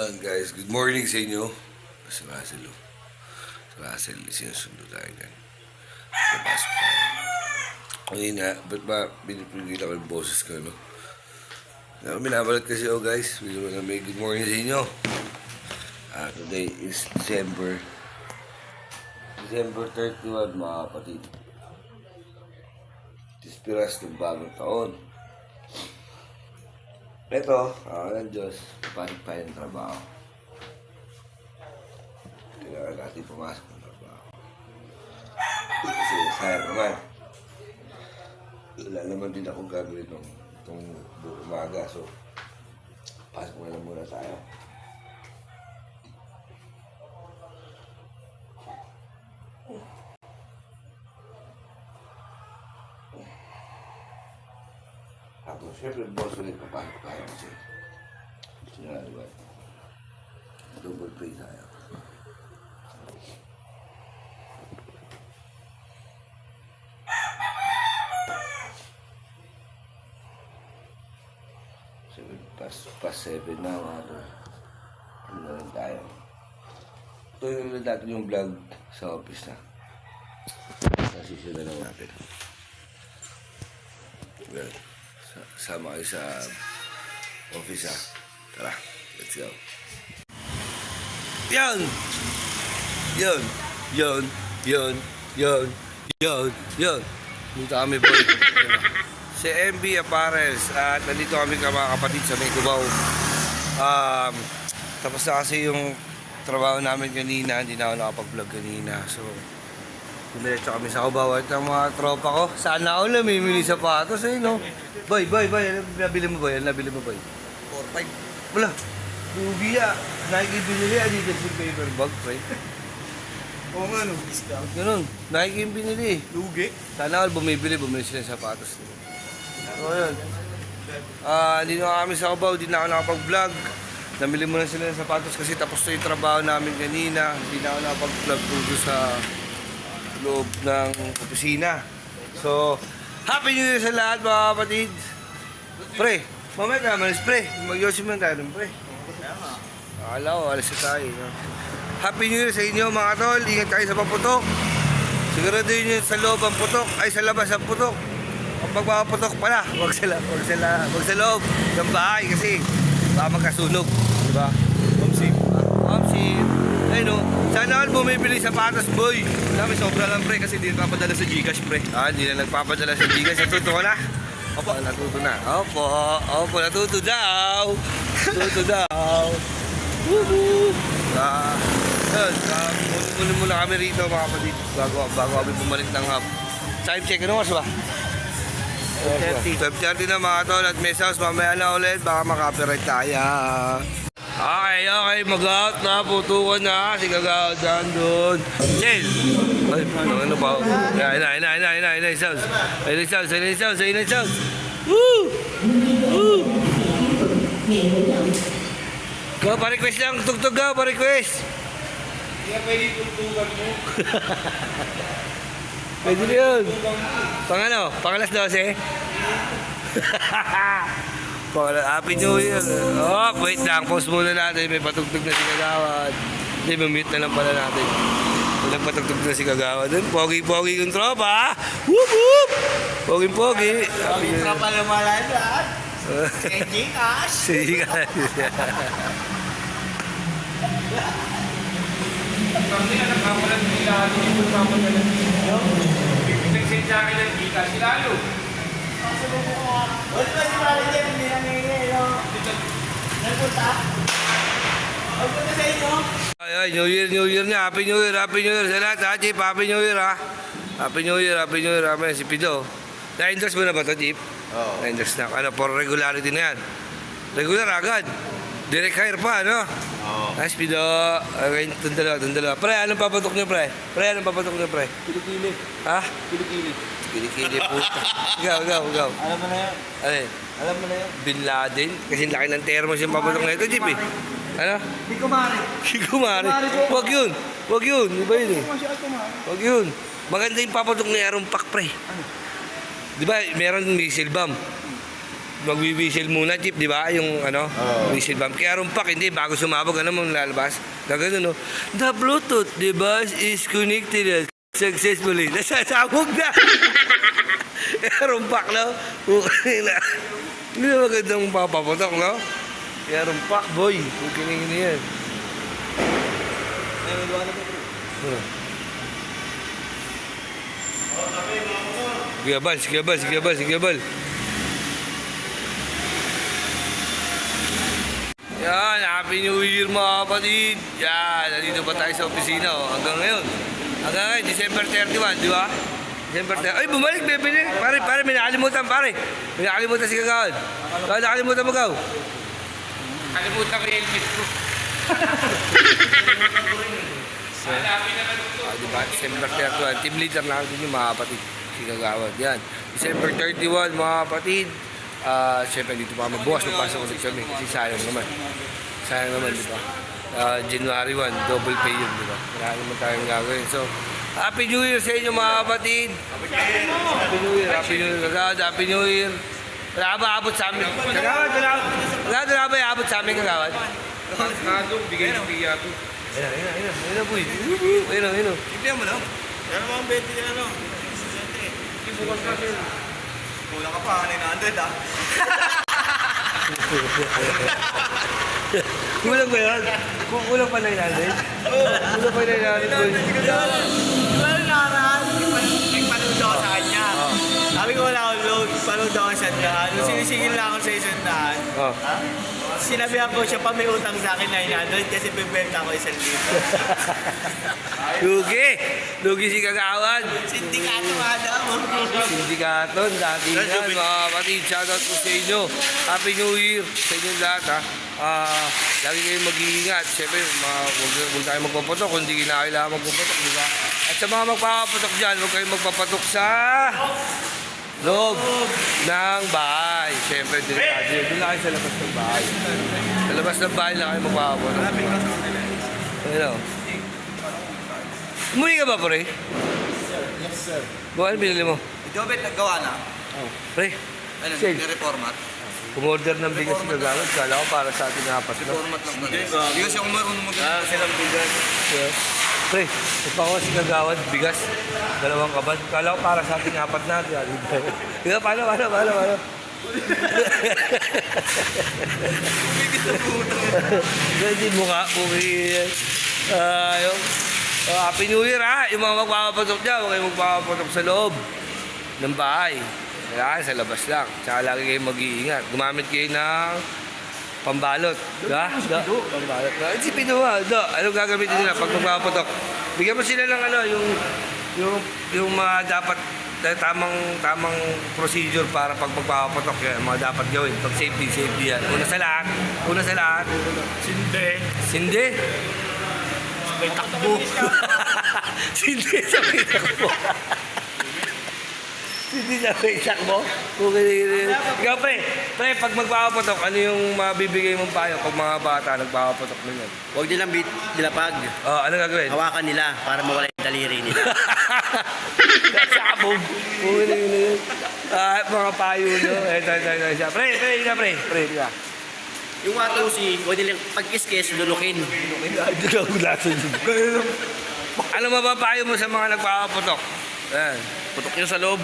Yan guys, good morning sa inyo. Si Russell, oh. Si Russell, sinusundo tayo dyan. Napasok tayo. Kanina, ba't ba pinipigil ako yung boses ko, no? Minabalat kasi ako guys. May good morning sa inyo. Today is December 31, mga kapatid. Tispiras ng bagong taon. Ito, ng Diyos, papasok tayo ng trabaho. Kailangan natin pumasok ng trabaho. Kasi sayang naman. Wala naman din akong gagawin itong umaga. So, pasok na lang muna tayo. Tapos, syempre, boss ulit papasok tayo kasi diba? Double pay tayo. Past 7 na, ano na lang tayo. Ito yung natin yung vlog sa office na. Nasisyon na lang natin. Well, sama kayo sa office ha. Tara, let's go. Yun! Dito kami boy. Si MB Apparels at nandito kami mga kapatid sa may Cubao. Tapos na kasi yung trabaho namin kanina, hindi na ako nakapag-vlog kanina. So, dumiretso kami sa Cubao at ang mga tropa ko. Sana ako namimili sapatos eh, no? Boy, nabili mo ba yan? 4-5. Wala. Lugi ah. Nike binili, Adidas yung paper bag, pre. Oo nga, no? Discount. Ganun. Nike yung binili. Lugi. Sana ako bumili sila ng sapatos. So, yun. Hindi na kami sa Cubao, hindi na ako nakapag-vlog. Namili mo na sila ng sapatos kasi tapos na yung trabaho namin kanina. Hindi na ako nakapag-vlog dito sa loob ng opisina. So, Happy New Year sa lahat mga kapatid. Pre, mamaya ka malis pre. Mag-yosim lang tayo pre. Akala ko, alas na tayo. Happy New Year sa inyo mga tol. Ingat kayo sa paputok. Sigurado yun sa loob ang putok. Ay sa labas ang putok. Kapag makaputok pala, wag sa loob ng bahay kasi baka magkasunog. Diba? Homesick. Ayun o. Sana all bumibili sapatos, boy. Sabi, sobra lang, pre, kasi hindi nagpapadala sa Gcash, pre. Hindi na nagpapadala sa Gcash. Natuto ko na. Opo, natuto na. Opo, natuto daw. Woohoo! Yun, muna kami rito, mga kapatid. Bago kami bumalik ng hub. Time check, ano mas ba? 12:30 na mga tol. At may sounds, mamaya na ulit. Baka makapiright tayo. Okay, mag-out na, putukan na, si Kagaw dyan doon. Chill! Ay, ano pa? Ayun, sounds. Woo! Go, pa-request lang, tugtog ka, pa-request. Hindi ka pwede tugtugan mo. Pwede na yun. Pangalas 12? Happy New Year. Oh, wait lang. Pause muna natin. May patugtog na si Kagawad. Hindi, mamute na lang pala natin. Walang patugtog na si Kagawad. Pogi-pogi yung tropa. Whoop whoop! Pogi-pogi. Ang tropa lumalan lahat. Kenji Cash. Sige ka. Kami na nakapalan nila. Hindi mo nakapalan nila. Nag-send sa akin ng Gcash. Lalo. Wala ba si Manager? Hindi na ngayon. Nagpunta? Nagpunta sa inyo? Ay, New Year niya. Happy New Year sa lahat, ha, Jeep. Happy New Year, ha. Happy New Year. Amen, si Pido. Na-endorse mo na ba ito, Jeep? Oo. Na-endorse na. For regularity na yan. Regular agad. Direct hire pa, no? Oo. Nice, Pido. Okay, itong dalawa. Pre, anong papatok niyo, pre? Kilikili. Ha? Kilikili. Kilikili, puta. Ikaw. Alam mo na yan. Alin? Alam mo na yan. Bin Laden? Kasi laki ng thermos yung papatok na ito, Jeep, eh. Ano? Di kumari. Kumari. Wag yun. Di ba yun, eh? Masya kumari. Wag yun. Maganda yung papatok ni Aron Pak, pre. Ano? Di ba, meron missile bomb. magwi-whistle muna, Chip, di ba? Yung ano, Oo. whistle bump. Kaya rumpak, hindi, bago sumabog, ano mo lalabas? Gagano, no? The Bluetooth device is connected successfully. Nasasabog na. Kaya rumpak, no? Okay na. Hindi na magandang papaputok, no? Kaya rumpak, boy. Kukinig na yan. Ano? Sige bal, sige bal, sige bal, sige bal. Yan, Happy New Year mga kapatid. Yan, nandito pa tayo sa opisina hanggang ngayon. Hanggang ngayon, December 31, di ba? December 30. Ay, bumalik, bebili. Pare, may nakalimutan, pare. May nakalimutan si Kagawad. Kaya nakalimutan mo, Gaw. Kalimutan ko yung helmet ko. Hanapin na lang ito. Diba? December 31. Team leader natin yung mga kapatid. Si Kagawad. Yan. December 31, mga kapatid. Siyempre, dito pa kami. Bukas magpasok ulit kami. Kasi sayang naman. Sayang naman, di ba? January 1, double pay yun, di ba? Wala naman tayong gagawin. So, Happy New Year sa inyo, mga kapatid. Happy New Year. Happy New Year, Kagawad. Happy New Year. Wala ba abot sa amin? Kagawad, wala ba abot sa amin, Kagawad? Nado, bigay ng biya to. Ayun na, boy. Ayun na. Hindi mo lang. Yan naman ang 20 ano. Bukas na sir. Kulang ka pa, 900 ah. Kulang ba yan? Kulang pa 900? Kulang pa 900, boy. Wala nakaraan. Nagpanood ako sa kanya. Sabi ko wala akong load. Panood ako sa sandaan. Nung sinisigil lang ako sa isang daan. Oh. Sinabihan ko siya pa may utang sa akin 900 kasi bibenta ko 1,000. Lugi si Kagawad. Sindikato nga daw. Sindikato, dati yan, mga kapatid. Shoutout po sa inyo. Happy New Year sa inyo lahat, ha. Lagi kayong mag-iingat. Siyempre, huwag tayo magpapatok kung hindi kinakailangan magpapatok, di ba? At sa mga magpapatok dyan, huwag kayong magpapatok sa loob ng bahay. Siyempre, delikado. Doon lang kayo sa labas ng bahay. Sa labas ng bahay lang kayo magpapatok. Ayun, o. Umuwi ka ba, pre? Yes, sir. Buwan, binili mo? Ikaw ba't naggawa na? Pre, Ano, Sale. reformat? kumorder ng bigas si Kagawad. Kala ko para sa ating apat na. Reformat lang talaga. Hindi kasi ako marunong mag-gawa silang bigas. Yeah. Pre, ipakuha si Kagawad, bigas. 2 kabad. Kala ko para sa ating apat na. Kaya paano? Hindi mukha, bukid. Happy New Year, ha? Yung mga magpapapatok dyan, huwag kayong magpapapatok sa loob ng bahay. Kailangan sa labas lang. Tsaka lagi kayong mag-iingat. Gumamit kayo ng pambalot. Diba? Pambalot. Si Pino, ha? Anong gagamitin nila pag magpapapatok? Bigyan mo sila ng ano, yung mga dapat tamang procedure para pag magpapapatok yan, mga dapat gawin. Pag safety yan. Una sa lahat. Sindi. May takbo. Sindi sa may takbo. Sindi sa may takbo. Ikaw, pre, pag magpapapatok, ano yung mabibigay mong payo pag mga bata nagpapapatok na yan? Huwag nilang dilapag. Ano gagawin? Hawakan nila para mawala yung daliri nila. Sabog. Mga payo nyo. Ito siya. Pre. Yung watusi, huwag nilang pag-iskes, lulukin. Ano mapapayo mo sa mga nagpapapatok? Ayan. Putok nyo sa loob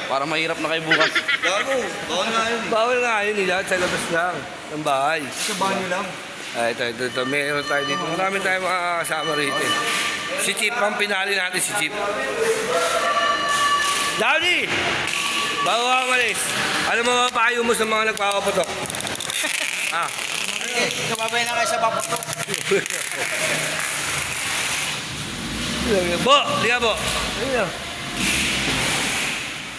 para mahirap na kayo bukas. Gago, bawal nga yun. Bawal nga yun nila sa labas lang ng bahay. Sa banyo lang. Ito. Meron tayo dito. Marami tayong makakasama rito. Si Chip, ang pinali natin si Chip. Downy! Bago ka umalis, ano mapapayo mo sa mga nagpapapatok? Kumabay na kayo sa paputok. Bo! Liga, Bo!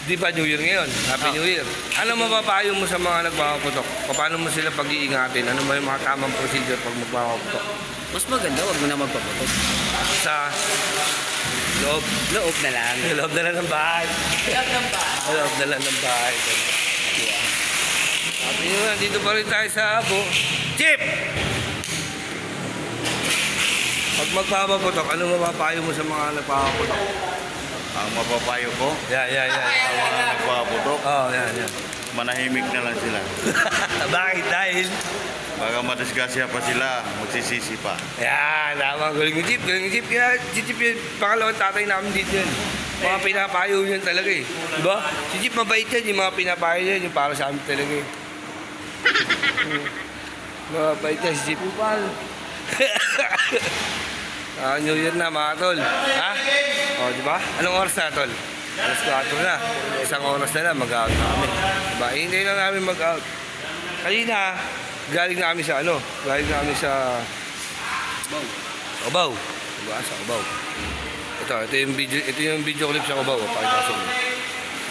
Di ba New Year ngayon? Happy New Year. Ano mapapayo mo sa mga nagpapaputok? Paano mo sila pag-iingatin? Ano mo yung mga tamang procedure pag magpapaputok? Mas maganda, huwag mo na magpaputok. Sa loob. Loob na lang. Loob na lang ng bahay. Loob na lang ng bahay. Happy New Year. Dito pa rin tayo sa Abo. Chip! Pag magpapaputok, ano mapapayo mo sa mga nagpapaputok? Ang mapapayo ko, Yan. ang mga nagpaputok, Oh, yan. manahimik na lang sila. Bakit? Dahil? Baka madisgasya pa sila, magsisisi pa. Yan, tama. Galing yung jeep, galing yung jeep. Kaya si Jeep yung pangalawang tatay namin dito yun. Mga pinapayo yun talaga eh. Diba? Si Jeep mabait yan, yung mga pinapayo yan, yung para sa amin talaga eh. Mabait yan si Jeep. New Year na mga tol. Ha? O, diba? Anong oras na tol? Alas 4 na. Isang oras na lang, mag-out na kami. Diba? Hindi lang namin mag-out. Kanina, galing na kami sa ano? Galing na kami sa Cubao. Diba? Sa Cubao. Ito yung video clip sa Cubao. Pakita ko sa inyo.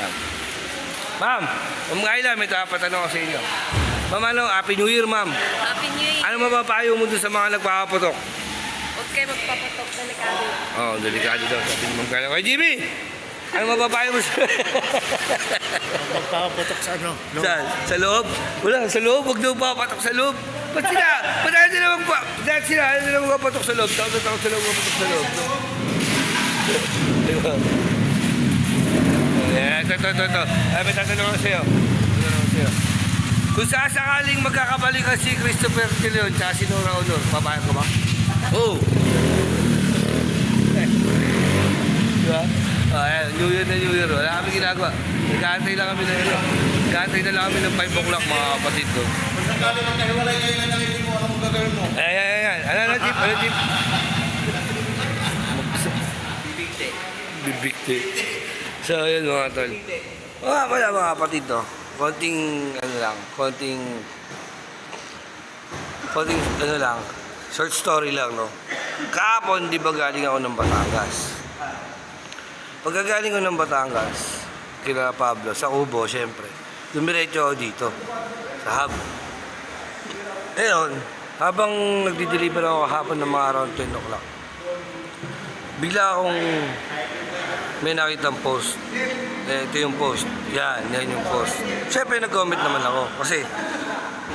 Yan. Ma'am, Kayla, may tapatanong ko sa inyo. Ma'am, ano? Happy New Year, ma'am. Happy New Year. Ano mapapayo mo dun sa mga nagpapaputok? Huwag kayo magpapatok na likado. Oo, delikado daw. Sabi ni Ma'am Kayla. Kay Jimmy! Ano mapapayo mo sa... Magpapatok sa ano? Saan? Sa loob? Wala, sa loob. Huwag daw papatok sa loob. Ba't sila? Ba't ayaw sila magpapatok sa loob? Takot sila magpapatok sa loob. Diba? Ito. Ay, may tatanong ko sa'yo. Kung sasakaling magkakabalikan si Christopher De Leon at si Nora Honor, papayag ko ba? Oo. Diba? Ayan, New Year na New Year. Wala kami ginagawa. Nag-aantay lang kami ng 5 o'clock mga kapatid ko. Kung sakali ng nahiwalay kayo na nakikita mo, anong gagawin mo? Ayan. Ano, Jeep? Bibigti. So, yun mga tol. Wala mga kapatid to. Konting short story lang, no? Kahapon, di ba galing ako ng Batangas? Pagkagaling ko ng Batangas, kila Pablo, sa Ubo, syempre. Dumiretso ako dito, sa hub. Ngayon, habang nagdi-deliver ako kahapon ng mga around 10 o'clock, bigla akong may nakitang post. Ito yung post. Yan yung post. Siyempre nag-comment naman ako kasi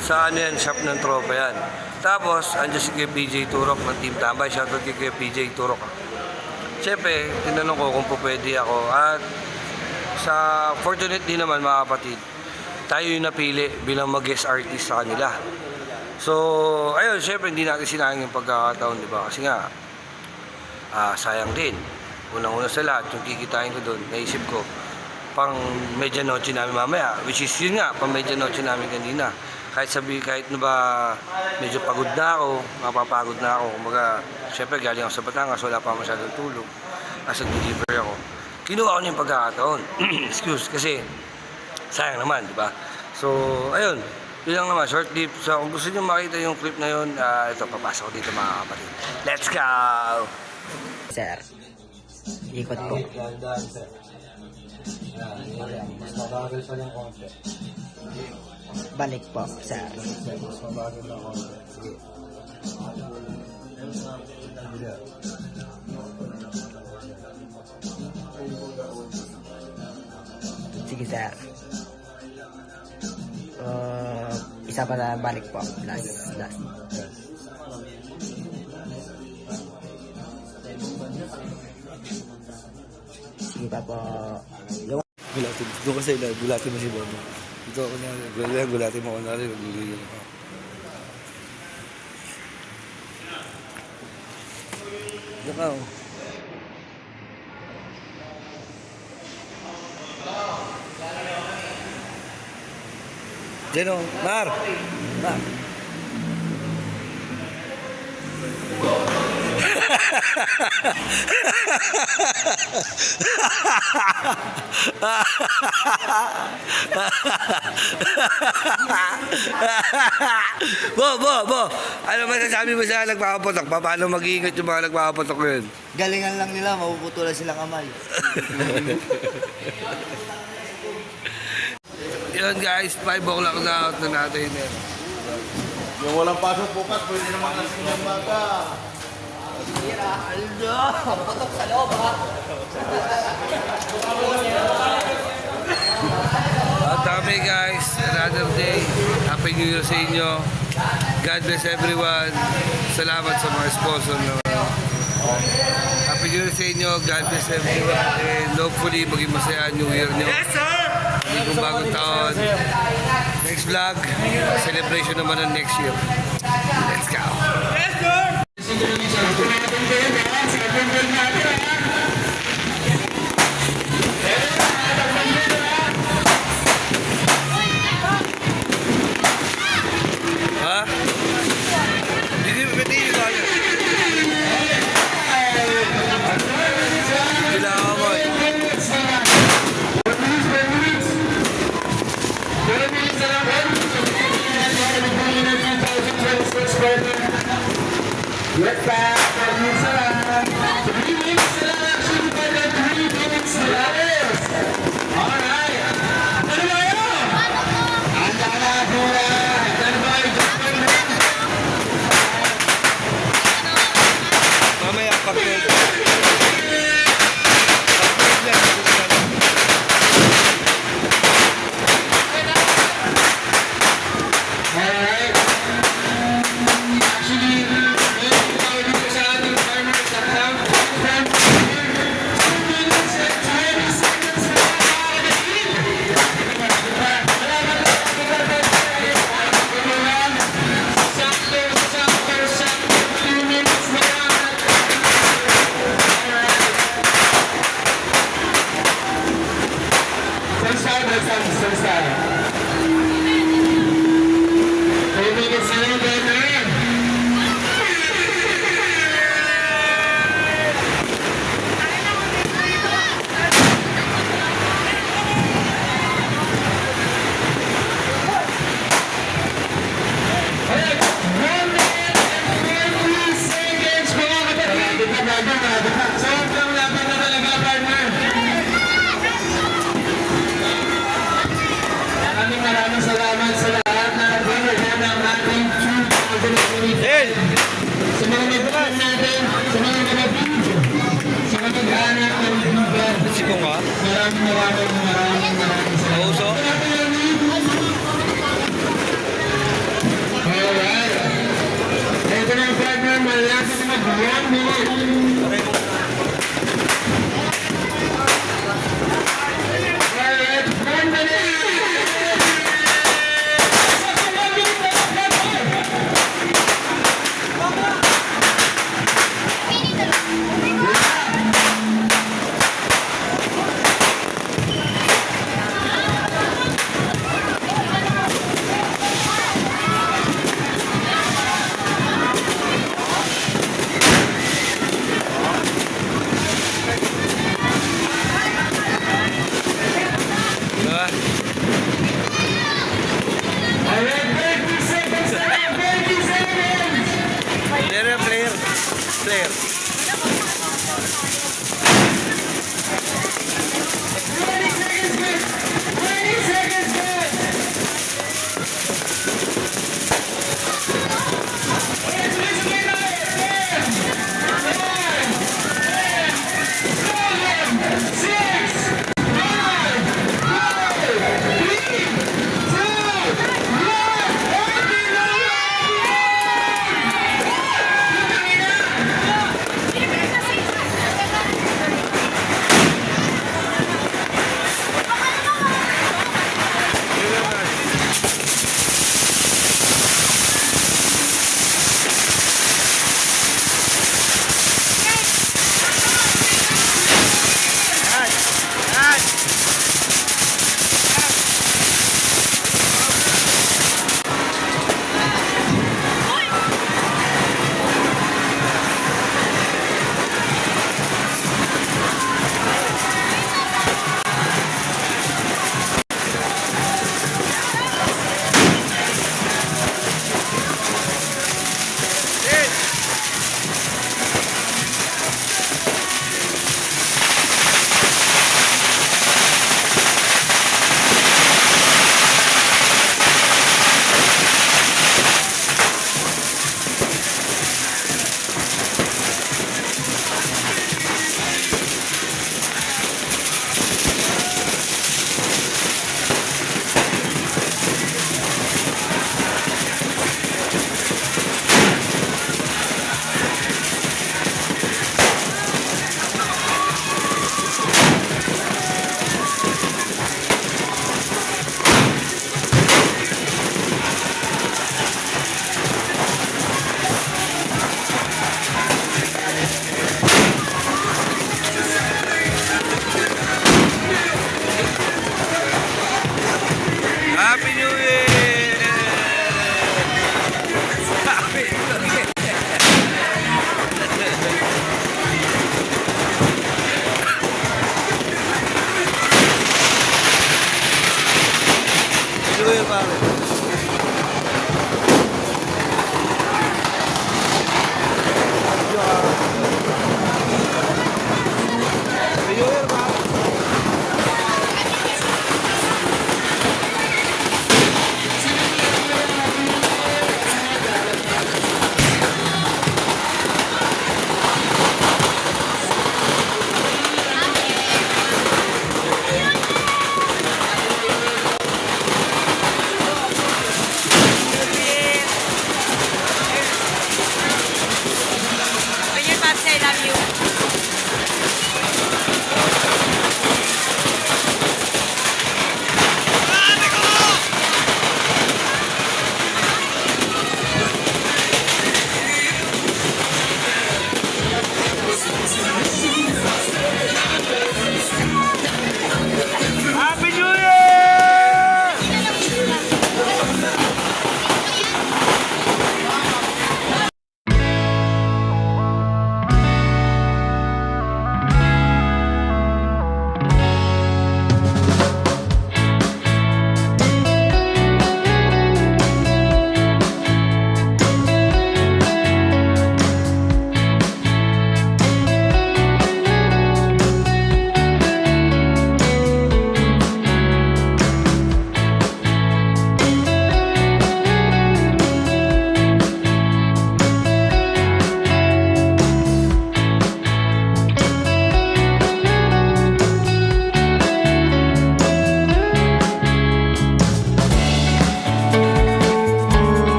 sa ano yan, shop ng tropa yan. Tapos, andyan si Kuya PJ Turok ng Team Tambay. Shoutout kay Kuya PJ Turok. Siyempre, tinanong ko kung pwede ako. At sa fortunate din naman mga kapatid, tayo yung napili bilang mag-guest artist sa kanila. So, ayun, siyempre hindi natin sinayang yung pagkakataon, di ba? Kasi nga, sayang din. Unang-una sa lahat, yung kikitain ko doon, naisip ko, pang medianoche namin mamaya, which is yun nga, pang medianoche namin kanina. Kahit na ba medyo pagod na ako, mapapagod na ako, kumbaga, syempre galing ako sa Batangas, wala pa masyadong tulog, as nag-deliver ako. Kinuha ko na yung pagkakataon, excuse, kasi sayang naman, di ba? So, ayun, yun lang naman, short clip. So, kung gusto nyo makita yung clip na yun, ito, papasok ko dito mga kapatid. Let's go! Sir, ikot po. Mas mabagal pa ng konti. Balik po, sir. Mas mabagal ng konti. Sige, sir. Isa pa na balik po. Last. Sige pa po. Gulatin. Doon kasi gulatin mo si Bobo. Dito ako na, gulatin mo ako na rin. Naglulilo ako. Diyan ka, oh. Diyan, oh. Mar! Bo! Ano masasabi mo sa nagpapaputok? Paano mag-iingat yung mga nagpapaputok yun? Galingan lang nila, mapuputulan silang kamay. Yun guys, 5 o'clock na out na natin. Yung walang pasok bukas, pwede naman lasing ng bata. At dami guys, another day. Happy New Year sa inyo. God bless everyone. Salamat sa mga sponsor naman. Happy New Year sa inyo. God bless everyone. And hopefully maging masaya New Year nyo. Yes, sir! Bagong bagong taon. Next vlog, celebration naman ng next year. Let's go! Ha? Hindi ko kaya. Kailangan ko eh. Mamaya pag-break. Maraming salamat sa lahat na nagbibigo ng ating 2023. Sa mga nagbibigo natin, sa mga nagbibigo, sa mga nag-anak ng bibigan. Siko nga? Maraming salamat. Pauso? Alright. Ito na ang partner, malapit na mag-1 minute. Alright, 1 minute. Diba? Alright, 30 seconds. 30 seconds. Player.